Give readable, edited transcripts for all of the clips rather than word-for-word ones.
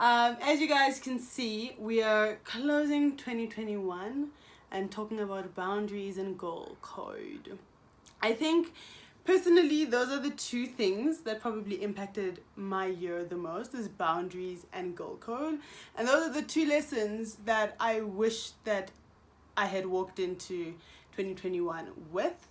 As you guys can see, we are closing 2021 and talking about boundaries and goal code. I think personally those are the two things that probably impacted my year the most, is boundaries and goal code. And those are the two lessons that I wish that I had walked into 2021 with.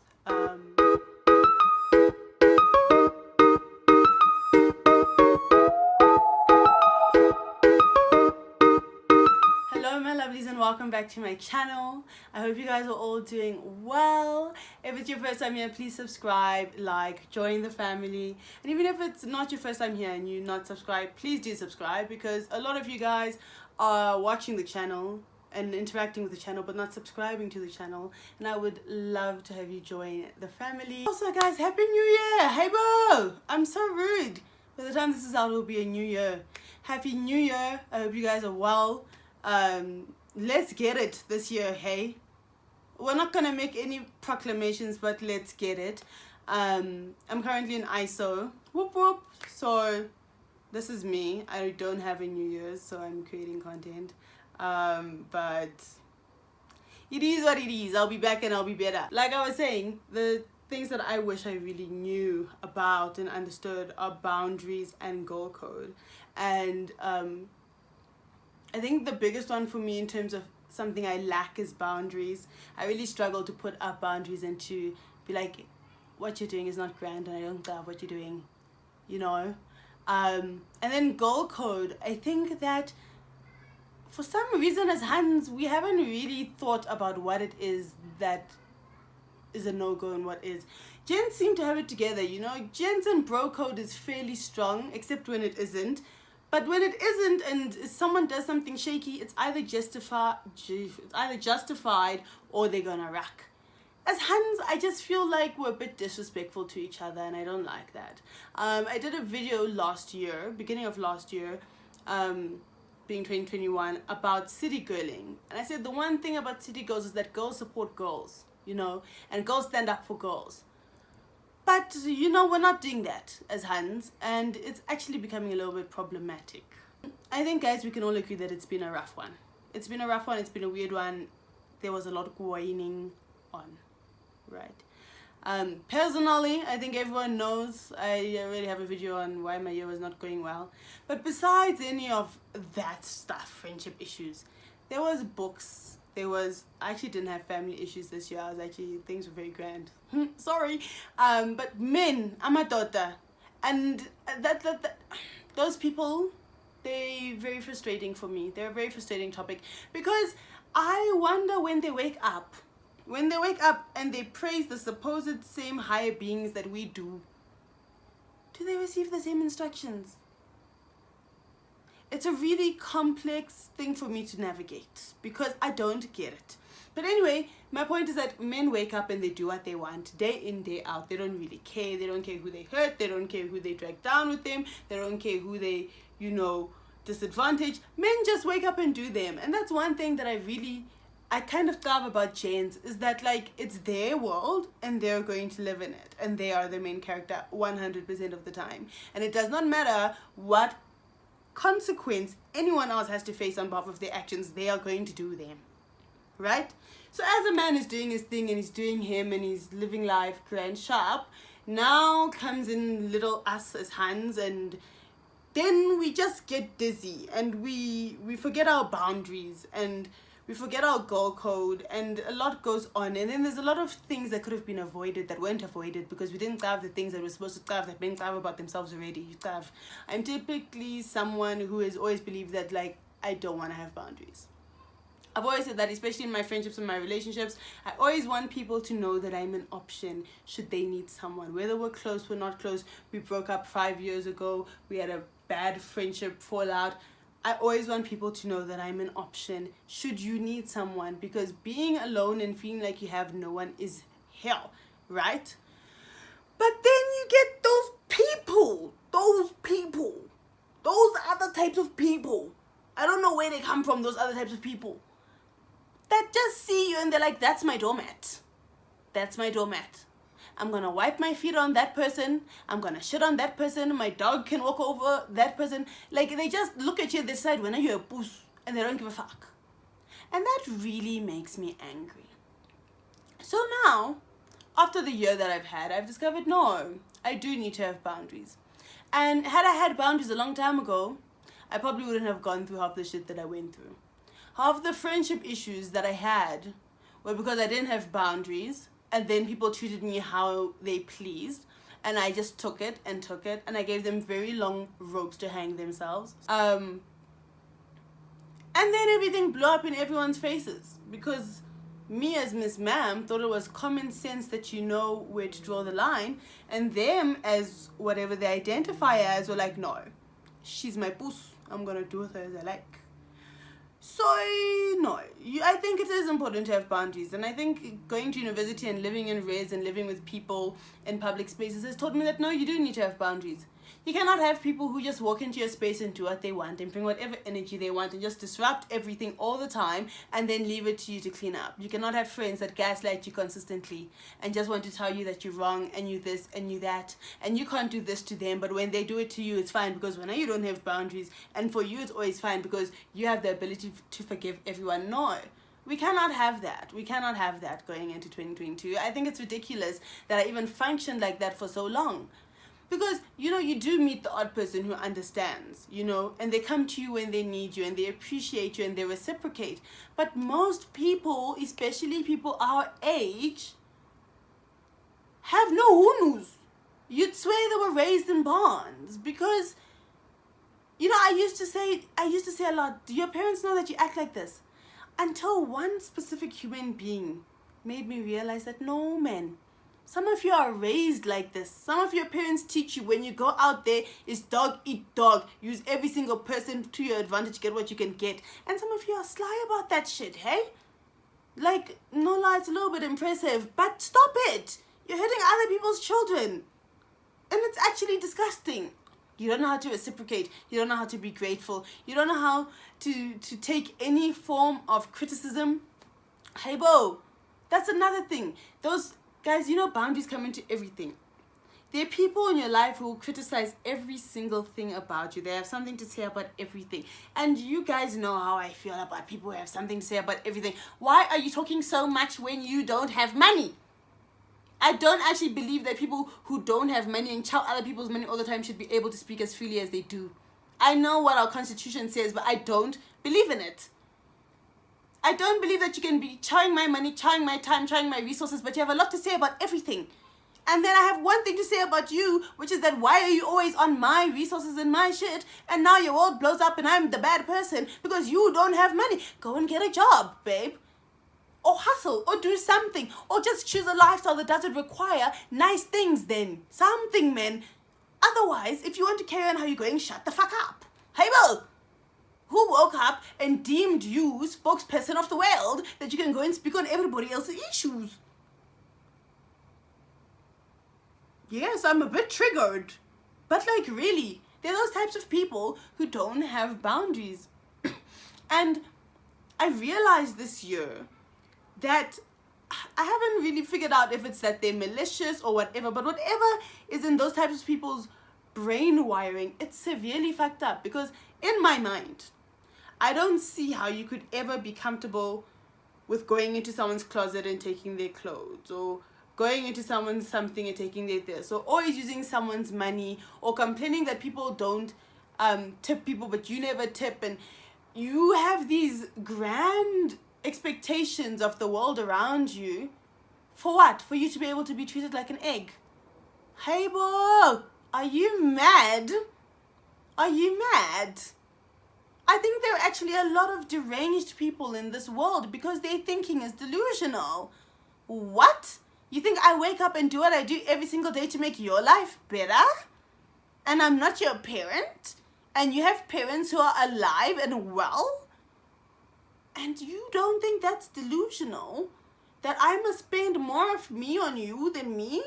Hello my lovelies and welcome back to my channel. I hope you guys are all doing well. If it's your first time here, please subscribe, like, join the family. And even if it's not your first time here and you're not subscribed, please do subscribe, because a lot of you guys are watching the channel and interacting with the channel but not subscribing to the channel, and I would love to have you join the family. Also guys, happy new year. Hey bro, I'm so rude. By the time this is out, it'll be a new year. Happy new year. I hope you guys are well. Let's get it this year. Hey, we're not gonna make any proclamations, but let's get it. I'm currently in ISO, whoop whoop. So this is me. I don't have a New Year's, so I'm creating content. But it is what it is. I'll be back and I'll be better. Like I was saying, the things that I wish I really knew about and understood are boundaries and goal code. And I think the biggest one for me in terms of something I lack is boundaries. I really struggle to put up boundaries and to be like, what you're doing is not grand and I don't love what you're doing, you know. And then goal code, I think that for some reason as Hans, we haven't really thought about what it is that is a no-go and what is. Gents seem to have it together, you know. Gents and bro code is fairly strong, except when it isn't. But when it isn't and someone does something shaky, it's either justified or they're gonna rack. As Hans, I just feel like we're a bit disrespectful to each other, and I don't like that. I did a video last year, beginning of last year, being 2021, about city girling. And I said the one thing about city girls is that girls support girls, you know, and girls stand up for girls. But, you know, we're not doing that as Hans, and it's actually becoming a little bit problematic. I think, guys, we can all agree that it's been a rough one. It's been a rough one, it's been a weird one. There was a lot going on, right? Personally, I think everyone knows I already have a video on why my year was not going well. But besides any of that stuff, friendship issues, there was books. I actually didn't have family issues this year. Things were very grand. Sorry. But men, amadoda, and those people, they're very frustrating for me. They're a very frustrating topic, because I wonder when they wake up and they praise the supposed same higher beings that we do they receive the same instructions? It's a really complex thing for me to navigate, because I don't get it. But anyway, my point is that men wake up and they do what they want, day in, day out. They don't really care. They don't care who they hurt. They don't care who they drag down with them. They don't care who they, you know, disadvantage. Men just wake up and do them. And that's one thing that I kind of thought about gents, is that, like, it's their world and they're going to live in it. And they are the main character 100% of the time. And it does not matter what consequence anyone else has to face on behalf of their actions, they are going to do them, right? So as a man is doing his thing and he's doing him and he's living life grand sharp, now comes in little us as Hans, and then we just get dizzy and we forget our boundaries and we forget our goal code, and a lot goes on. And then there's a lot of things that could have been avoided that weren't avoided because we didn't have the things that we're supposed to have, that men have about themselves already. I'm typically someone who has always believed that, like, I don't want to have boundaries. I've always said that, especially in my friendships and my relationships. I always want people to know that I'm an option should they need someone. Whether we're close, we're not close, we broke up 5 years ago, we had a bad friendship fallout, I always want people to know that I'm an option should you need someone, because being alone and feeling like you have no one is hell, right? But then you get those other types of people. I don't know where they come from, those other types of people that just see you and they're like, that's my doormat. I'm gonna wipe my feet on that person, I'm gonna shit on that person, my dog can walk over that person. Like, they just look at you and decide, when are you a puss? And they don't give a fuck. And that really makes me angry. So now, after the year that I've had, I've discovered, no, I do need to have boundaries. And had I had boundaries a long time ago, I probably wouldn't have gone through half the shit that I went through. Half the friendship issues that I had were because I didn't have boundaries, and then people treated me how they pleased, and I just took it, and I gave them very long ropes to hang themselves. And then everything blew up in everyone's faces, because me as Miss Ma'am thought it was common sense that you know where to draw the line, and them as whatever they identify as were like, no, she's my puss, I'm gonna do with her as I like. So no, I think it is important to have boundaries, and I think going to university and living in res and living with people in public spaces has taught me that no, you do need to have boundaries. You cannot have people who just walk into your space and do what they want and bring whatever energy they want and just disrupt everything all the time and then leave it to you to clean up. You cannot have friends that gaslight you consistently and just want to tell you that you're wrong and you this and you that and you can't do this to them, but when they do it to you it's fine because when you don't have boundaries, and for you it's always fine because you have the ability to forgive everyone. No. We cannot have that. We cannot have that going into 2022. I think it's ridiculous that I even functioned like that for so long. Because, you do meet the odd person who understands, and they come to you when they need you and they appreciate you and they reciprocate. But most people, especially people our age, have no hunus. You'd swear they were raised in barns because, I used to say a lot, do your parents know that you act like this? Until one specific human being made me realize that no, man. Some of you are raised like this. Some of your parents teach you when you go out there, it's dog eat dog. Use every single person to your advantage, get what you can get. And some of you are sly about that shit, hey? Like, no lie, it's a little bit impressive, but stop it. You're hurting other people's children. And it's actually disgusting. You don't know how to reciprocate. You don't know how to be grateful. You don't know how to take any form of criticism. Hey, bo, that's another thing. Guys, boundaries come into everything. There are people in your life who will criticize every single thing about you. They have something to say about everything. And you guys know how I feel about people who have something to say about everything. Why are you talking so much when you don't have money? I don't actually believe that people who don't have money and chow other people's money all the time should be able to speak as freely as they do. I know what our constitution says, but I don't believe in it. I don't believe that you can be chowing my money, chowing my time, chowing my resources, but you have a lot to say about everything. And then I have one thing to say about you, which is that why are you always on my resources and my shit, and now your world blows up and I'm the bad person because you don't have money. Go and get a job, babe. Or hustle, or do something, or just choose a lifestyle that doesn't require nice things then. Something, man. Otherwise, if you want to carry on how you're going, shut the fuck up. Hey, Will. Who woke up and deemed you spokesperson of the world that you can go and speak on everybody else's issues? Yes, I'm a bit triggered. But like really, they're those types of people who don't have boundaries. And I realized this year that I haven't really figured out if it's that they're malicious or whatever, but whatever is in those types of people's brain wiring, it's severely fucked up because in my mind, I don't see how you could ever be comfortable with going into someone's closet and taking their clothes, or going into someone's something and taking their this, or always using someone's money, or complaining that people don't tip people but you never tip, and you have these grand expectations of the world around you. For what? For you to be able to be treated like an egg. Hey, boy, are you mad? Are you mad? I think there are actually a lot of deranged people in this world because their thinking is delusional. What? You think I wake up and do what I do every single day to make your life better? And I'm not your parent? And you have parents who are alive and well? And you don't think that's delusional? That I must spend more of me on you than me?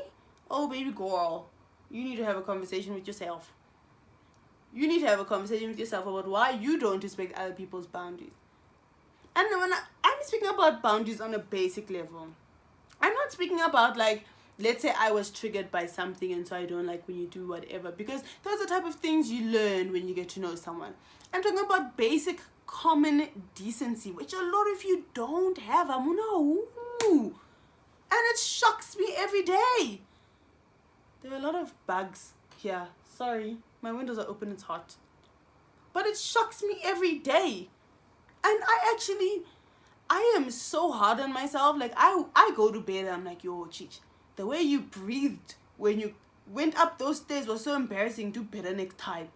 Oh, baby girl, you need to have a conversation with yourself. You need to have a conversation with yourself about why you don't respect other people's boundaries. And when I'm speaking about boundaries on a basic level, I'm not speaking about like let's say I was triggered by something and so I don't like when you do whatever, because those are the type of things you learn when you get to know someone. I'm talking about basic common decency, which a lot of you don't have. And it shocks me every day. There are a lot of bugs here. Sorry, my windows are open, it's hot. But it shocks me every day. And I am so hard on myself. Like, I go to bed and I'm like, yo, Cheech, the way you breathed when you went up those stairs was so embarrassing. Do better next time.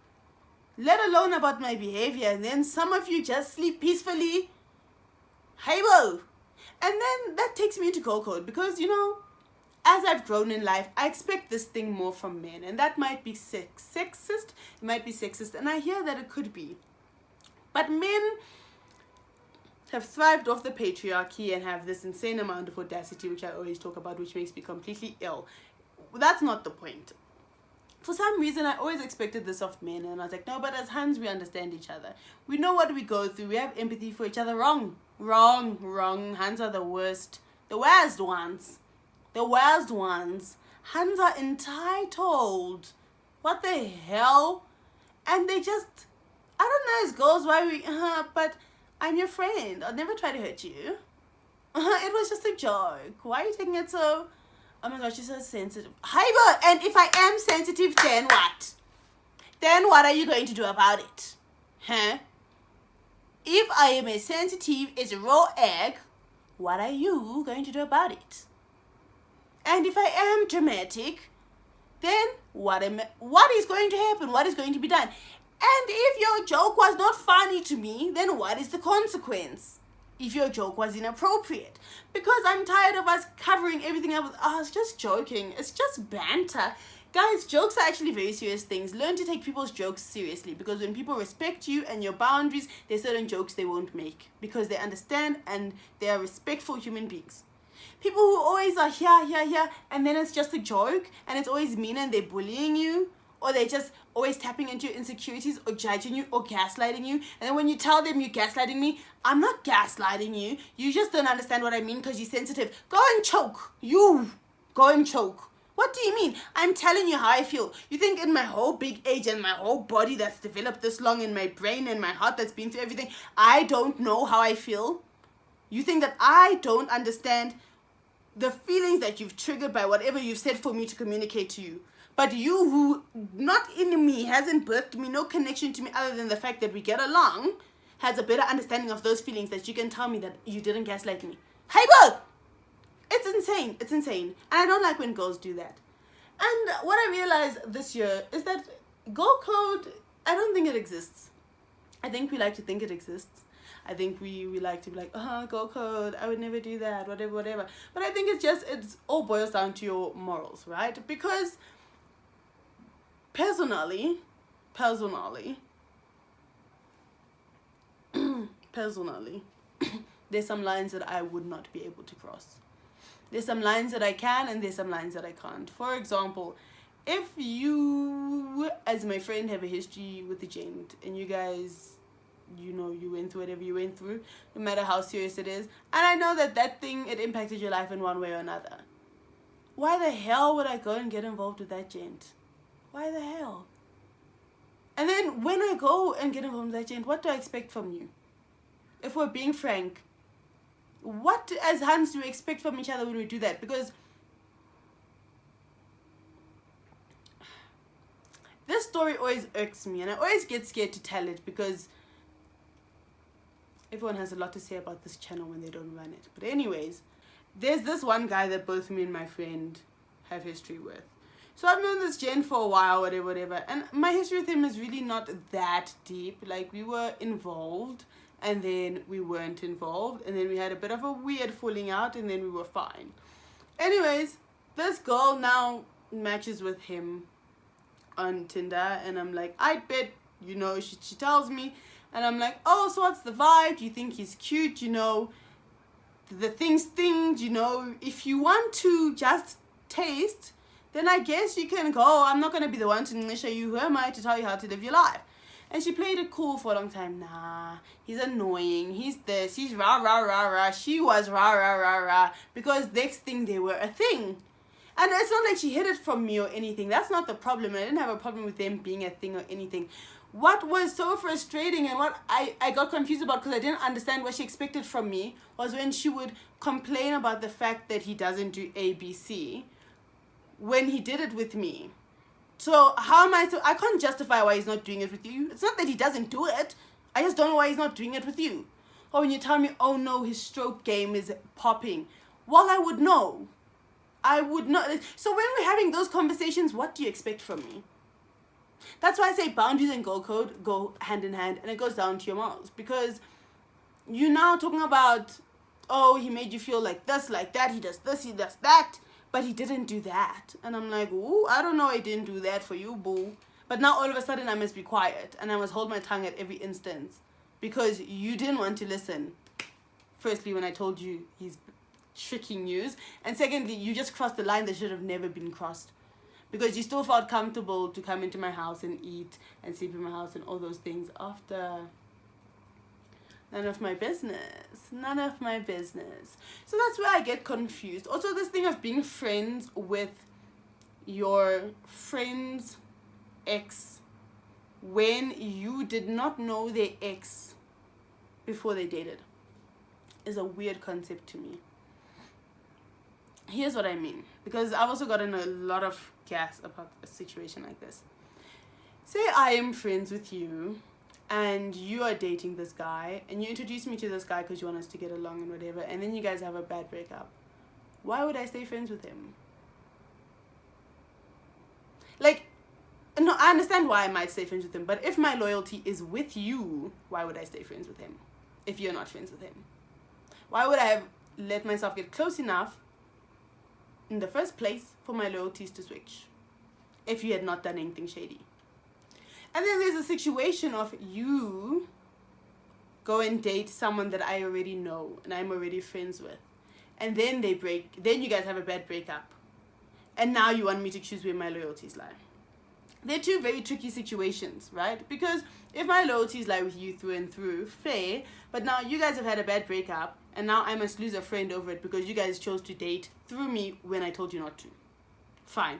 Let alone about my behavior. And then some of you just sleep peacefully. Hey, whoa. And then that takes me into girl code. Because, you know, as I've grown in life, I expect this thing more from men. And that might be sexist. It might be sexist. And I hear that it could be. But men have thrived off the patriarchy and have this insane amount of audacity, which I always talk about, which makes me completely ill. That's not the point. For some reason, I always expected this of men, and I was like, no, but as Hans, we understand each other. We know what we go through. We have empathy for each other. Wrong. Hans are the worst. The worst ones. Hans are entitled. What the hell? And they just, I don't know, as girls, why we, but I'm your friend. I'll never try to hurt you. It was just a joke. Why are you taking it so... Oh my gosh, you're so sensitive. Hyper! And if I am sensitive, then what? Then what are you going to do about it? Huh? If I am as sensitive as a raw egg, what are you going to do about it? And if I am dramatic, then what is going to happen? What is going to be done? And if your joke was not funny to me, then what is the consequence? If your joke was inappropriate. Because I'm tired of us covering everything up with, it's just joking. It's just banter. Guys, jokes are actually very serious things. Learn to take people's jokes seriously. Because when people respect you and your boundaries, there's certain jokes they won't make. Because they understand and they are respectful human beings. People who always are here, and then it's just a joke, and it's always mean and they're bullying you, or they're just always tapping into your insecurities or judging you or gaslighting you. And then when you tell them you're gaslighting me, I'm not gaslighting you. You just don't understand what I mean because you're sensitive. Go and choke. Go and choke. What do you mean? I'm telling you how I feel. You think in my whole big age and my whole body that's developed this long, in my brain and my heart that's been through everything, I don't know how I feel? You think that I don't understand the feelings that you've triggered by whatever you've said for me to communicate to you? But you, who not in me, hasn't birthed me, no connection to me other than the fact that we get along, has a better understanding of those feelings that you can tell me that you didn't gaslight me. Hey, bro! It's insane. It's insane. And I don't like when girls do that. And what I realized this year is that girl code, I don't think it exists. I think we like to think it exists. I think we like to be like, girl code, I would never do that, whatever. But I think it's all boils down to your morals, right? Because personally, there's some lines that I would not be able to cross. There's some lines that I can and there's some lines that I can't. For example, if you, as my friend, have a history with the gent and you guys, you know, you went through whatever you went through, no matter how serious it is, and I know that thing, it impacted your life in one way or another. Why the hell would I go and get involved with that gent? Why the hell? And then when I go and get involved with that gent, what do I expect from you? If we're being frank, what as Hans do we expect from each other when we do that? Because this story always irks me and I always get scared to tell it because everyone has a lot to say about this channel when they don't run it. But anyways, there's this one guy that both me and my friend have history with. So I've known this gent for a while, whatever. And my history with him is really not that deep. Like, we were involved and then we weren't involved. And then we had a bit of a weird falling out and then we were fine. Anyways, this girl now matches with him on Tinder. And I'm like, I bet, you know, she tells me. And I'm like, oh, so what's the vibe? Do you think he's cute? You know, the things, you know, if you want to just taste, then I guess you can go. I'm not going to be the one to show you. Who am I to tell you how to live your life? And she played it cool for a long time. Nah, he's annoying. He's this. He's rah, rah, rah, rah. She was rah, rah, rah, rah. Because next thing they were a thing. And it's not like she hid it from me or anything. That's not the problem. I didn't have a problem with them being a thing or anything. What was so frustrating and what I got confused about, because I didn't understand what she expected from me, was when she would complain about the fact that he doesn't do ABC when he did it with me. So how am I can't justify why he's not doing it with you. It's not that he doesn't do it. I just don't know why he's not doing it with you. Or when you tell me, oh no, his stroke game is popping. Well, I would know. I would not. So when we're having those conversations, what do you expect from me? That's why I say boundaries and girl code go hand in hand, and it goes down to your mouths. Because you're now talking about, oh, he made you feel like this, like that, he does this, he does that, but he didn't do that. And I'm like, ooh, I don't know, I didn't do that for you, boo. But now all of a sudden I must be quiet, and I must hold my tongue at every instance, because you didn't want to listen. Firstly, when I told you he's tricking you, and secondly, you just crossed the line that should have never been crossed, because you still felt comfortable to come into my house and eat and sleep in my house and all those things after. None of my business. None of my business. So that's where I get confused. Also, this thing of being friends with your friend's ex when you did not know their ex before they dated is a weird concept to me. Here's what I mean, because I've also gotten a lot of gas about a situation like this. Say I am friends with you and you are dating this guy and you introduce me to this guy because you want us to get along and whatever, and then you guys have a bad breakup. Why would I stay friends with him? Like, no, I understand why I might stay friends with him, but if my loyalty is with you, why would I stay friends with him if you're not friends with him? Why would I have let myself get close enough in the first place for my loyalties to switch if you had not done anything shady? And then there's a situation of you go and date someone that I already know and I'm already friends with, and then then you guys have a bad breakup, and now you want me to choose where my loyalties lie. They're two very tricky situations, right? Because if my loyalties lie with you through and through, fair, but now you guys have had a bad breakup and now I must lose a friend over it because you guys chose to date through me when I told you not to. Fine.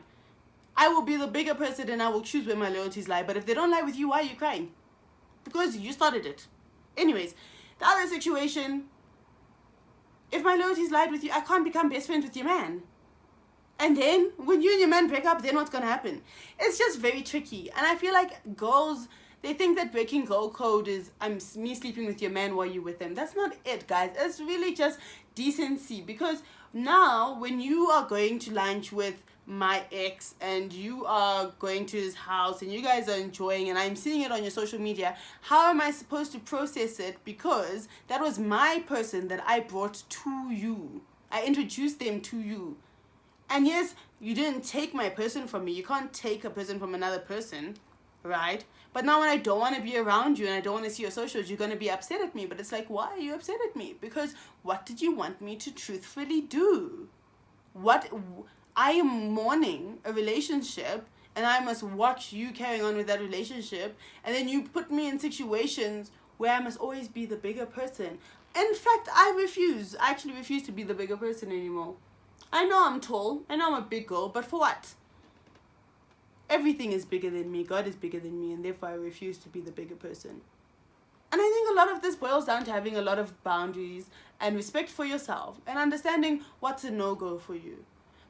I will be the bigger person and I will choose where my loyalties lie, but if they don't lie with you, why are you crying? Because you started it. Anyways, the other situation, if my loyalties lied with you, I can't become best friends with your man. And then when you and your man break up, then what's going to happen? It's just very tricky. And I feel like girls, they think that breaking girl code is me sleeping with your man while you're with them. That's not it, guys. It's really just decency. Because now when you are going to lunch with my ex and you are going to his house and you guys are enjoying and I'm seeing it on your social media, how am I supposed to process it? Because that was my person that I brought to you. I introduced them to you. And yes, you didn't take my person from me. You can't take a person from another person, right? But now when I don't want to be around you and I don't want to see your socials, you're going to be upset at me. But it's like, why are you upset at me? Because what did you want me to truthfully do? I am mourning a relationship and I must watch you carrying on with that relationship. And then you put me in situations where I must always be the bigger person. In fact, I actually refuse to be the bigger person anymore. I know I'm tall, I know I'm a big girl, but for what? Everything is bigger than me, God is bigger than me, and therefore I refuse to be the bigger person. And I think a lot of this boils down to having a lot of boundaries and respect for yourself and understanding what's a no-go for you.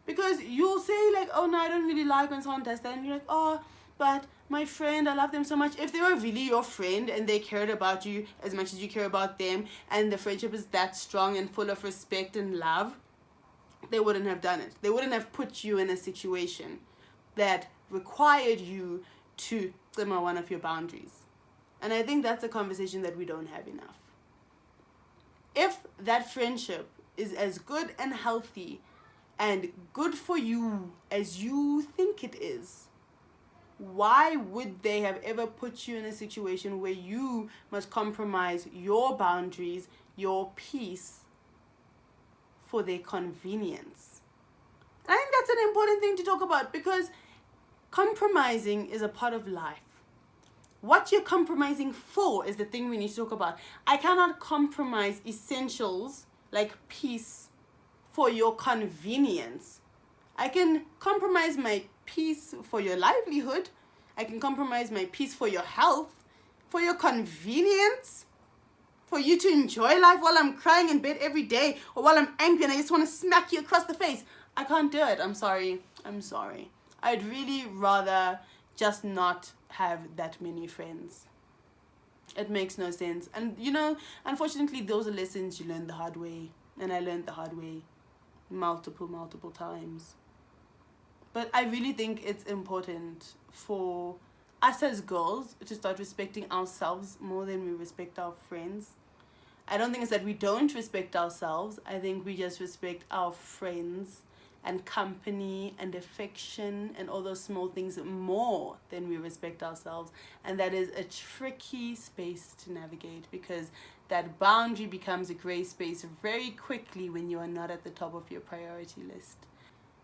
Because you'll say like, oh no, I don't really like when someone does that, and you're like, oh, but my friend, I love them so much. If they were really your friend and they cared about you as much as you care about them, and the friendship is that strong and full of respect and love, they wouldn't have done it. They wouldn't have put you in a situation that required you to simmer one of your boundaries. And I think that's a conversation that we don't have enough. If that friendship is as good and healthy and good for you as you think it is, why would they have ever put you in a situation where you must compromise your boundaries, your peace, for their convenience? And I think that's an important thing to talk about, because compromising is a part of life. What you're compromising for is the thing we need to talk about. I cannot compromise essentials like peace for your convenience. I can compromise my peace for your livelihood. I can compromise my peace for your health, for your convenience, for you to enjoy life while I'm crying in bed every day, or while I'm angry and I just want to smack you across the face. I can't do it. I'm sorry. I'd really rather just not have that many friends. It makes no sense. And you know, unfortunately, those are lessons you learn the hard way. And I learned the hard way multiple times. But I really think it's important for us as girls to start respecting ourselves more than we respect our friends. I don't think it's that we don't respect ourselves. I think we just respect our friends and company and affection and all those small things more than we respect ourselves. And that is a tricky space to navigate, because that boundary becomes a gray space very quickly when you are not at the top of your priority list.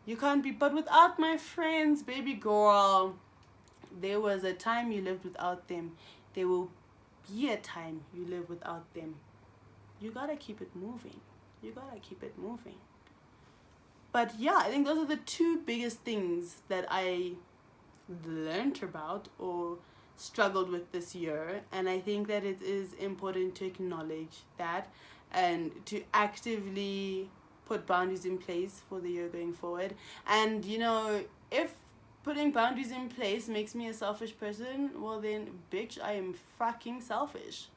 You can't be, but without my friends, baby girl, there was a time you lived without them. There will be a time you live without them. You gotta keep it moving. But yeah, I think those are the two biggest things that I learned about or struggled with this year. And I think that it is important to acknowledge that and to actively put boundaries in place for the year going forward. And you know, if putting boundaries in place makes me a selfish person, well then, bitch, I am fucking selfish.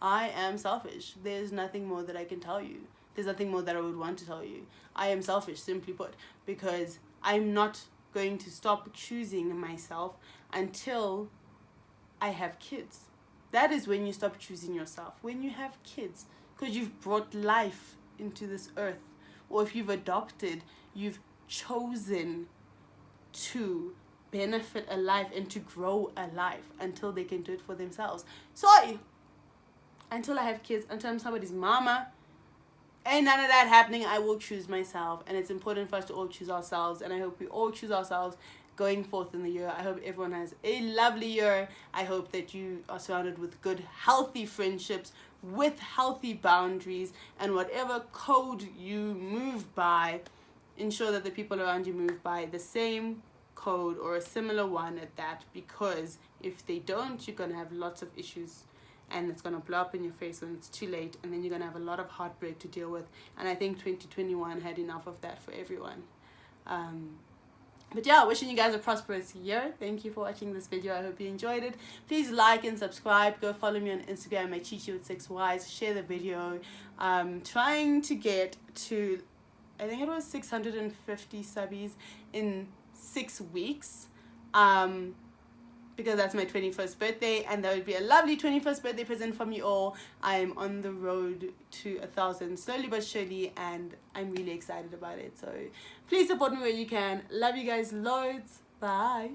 I am selfish. There's nothing more that I can tell you. There's nothing more that I would want to tell you. I am selfish, simply put, because I'm not going to stop choosing myself until I have kids. That is when you stop choosing yourself. When you have kids, because you've brought life into this earth. Or if you've adopted, you've chosen to benefit a life and to grow a life until they can do it for themselves. So, until I have kids, until I'm somebody's mama, ain't none of that happening. I will choose myself. And it's important for us to all choose ourselves. And I hope we all choose ourselves going forth in the year. I hope everyone has a lovely year. I hope that you are surrounded with good, healthy friendships, with healthy boundaries, and whatever code you move by, ensure that the people around you move by the same code or a similar one at that, because if they don't, you're going to have lots of issues and it's going to blow up in your face when it's too late, and then you're going to have a lot of heartbreak to deal with. And I think 2021 had enough of that for everyone. But yeah, wishing you guys a prosperous year. Thank you for watching this video. I hope you enjoyed it. Please like and subscribe. Go follow me on Instagram at Chichi with 6 Ys. Share the video. Trying to get to, I think it was 650 subbies in 6 weeks. Because that's my 21st birthday, and that would be a lovely 21st birthday present from you all. I am on the road to 1,000 slowly but surely, and I'm really excited about it. So please support me where you can. Love you guys loads. Bye.